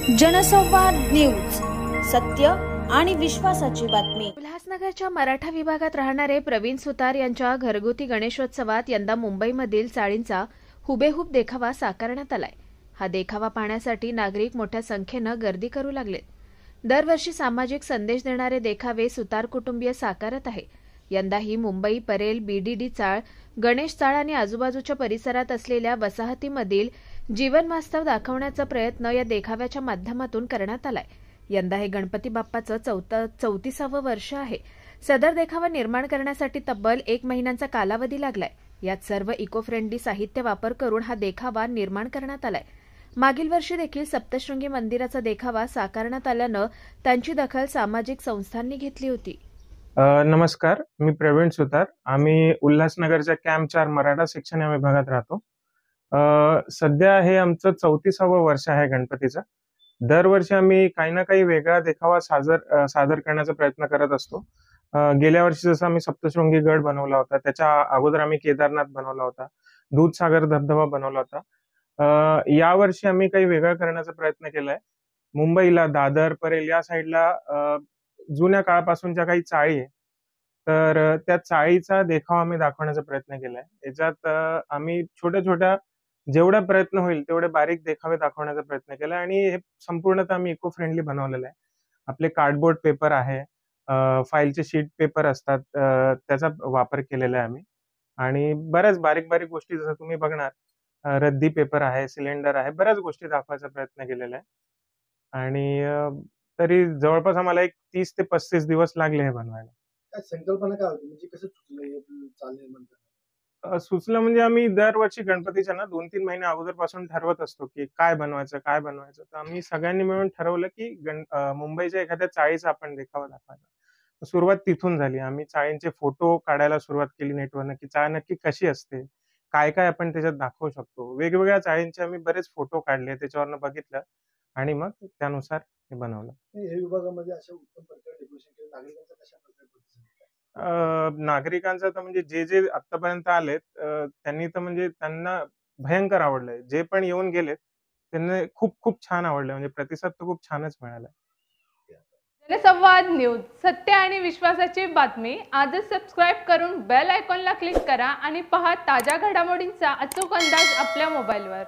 जनसंवाद न्यूज, सत्य आणि विश्वासाची बातमी। उल्हासनगरच्या मराठा विभागात राहणारे प्रवीण सुतार यांच्या घरगुती गणेशोत्सवात यंदा मुंबईमधील चाळींचा हुबेहूब देखावा साकारण्यात आलाय। हा देखावा पाहण्यासाठी नागरिक मोठ्या संख्येने गर्दी करू लागलेत। दरवर्षी सामाजिक संदेश देणारे देखावे सुतार कुटुंबीय साकारत आहे। यंदाही मुंबई परेल, बीडीडी चाळ, गणेश चाळ आणि आजूबाजूच्या परिसरात असलेल्या वसाहतीमधील जीवन वास्तव दाखवण्याचा प्रयत्न या देखाव्याच्या माध्यमातून करण्यात आलाय। यंदा हे गणपती बाप्पाचं 34वे वर्ष आहे। सदर देखावा निर्माण करण्यासाठी तब्बल 1 महिन्यांचा कालावधी लागलाय। यात सर्व इको फ्रेंडली साहित्य वापर करून हा देखावा निर्माण करण्यात आलाय। मागील वर्षी देखील सप्तशृंगी मंदिराचा देखावा साकारण्यात आल्यानं त्यांची दखल सामाजिक संस्थांनी घेतली होती। नमस्कार, मी प्रवीण सुतार। आम्ही उल्हासनगरच्या कॅम्प 4 मराठा सेक्शन या विभागात राहतो। सध्या हे आमचं 34वे वर्ष आहे गणपतीचं। दरवर्षी आम्ही काही ना काही वेगळा देखावा सादर करण्याचा प्रयत्न करत असतो। गेल्या वर्षी जसं आम्ही सप्तशृंगी गड बनवला होता, त्याच्या अगोदर आम्ही केदारनाथ बनवला होता, दूधसागर धबधबा बनवला होता। यावर्षी आम्ही काही वेगळा करण्याचा प्रयत्न केलाय। मुंबईला दादर, परेल या साईडला जुन्या काळापासूनच्या काही चाळी आहे, तर त्या चाळीचा देखावा आम्ही दाखवण्याचा प्रयत्न केलाय। याच्यात आम्ही छोट्या जेवढा प्रयत्न होईल तेवढे बारीक देखावे दाखवण्याचा प्रयत्न केलाय आणि हे संपूर्णतः आम्ही इको फ्रेंडली बनवलेलं आहे। आपले कार्डबोर्ड पेपर आहे, फाईलचे शीट पेपर असतात, त्याचा वापर केलेला आहे आम्ही। आणि बऱ्याच बारीक गोष्टी जसं तुम्ही बघणार, रद्दी पेपर आहे, सिलेंडर आहे, बऱ्याच गोष्टी दाखवायचा प्रयत्न केलेला आहे। आणि तरी जवळपास आम्हाला एक 30 ते 35 दिवस लागले हे बनवायला। काय संकल्पना काय होती, म्हणजे कसं सुचलं हे चाललंय म्हणतात? सुचलं म्हणजे आम्ही दरवर्षी गणपतीच्या ना 2-3 महिने अगोदरपासून ठरवत असतो की काय बनवायचं। तर आम्ही सगळ्यांनी मिळून ठरवलं की मुंबईच्या एखाद्या चाळीचा आपण देखावा दाखवायचा। सुरुवात तिथून झाली। आम्ही चाळींचे फोटो काढायला सुरुवात केली नेटवरनं की चाळ नक्की कशी असते, काय आपण त्याच्यात दाखवू शकतो। वेगवेगळ्या चाळींचे आम्ही बरेच फोटो काढले, त्याच्यावरनं बघितलं आणि मग त्यानुसार हे बनवलं। हे विभागामध्ये अशा उत्तम प्रकारे डेकोरेशन केलं, नागरिकांचा कशा प्रकारे प्रतिसाद? नागरिकांचं तर म्हणजे जे आतापर्यंत आलेत, त्यांनी तर म्हणजे त्यांना भयंकर आवडलंय। जे पण येऊन गेलेत त्यांना खूप छान आवडलं, म्हणजे प्रतिसाद तर खूप छानच मिळाला। जनसंवाद न्यूज, सत्य आणि विश्वासाची बातमी। आजच सबस्क्राइब करून बेल आयकॉनला क्लिक करा आणि पहा ताज्या घडामोडींचा अचूक अंदाज आपल्या मोबाईलवर।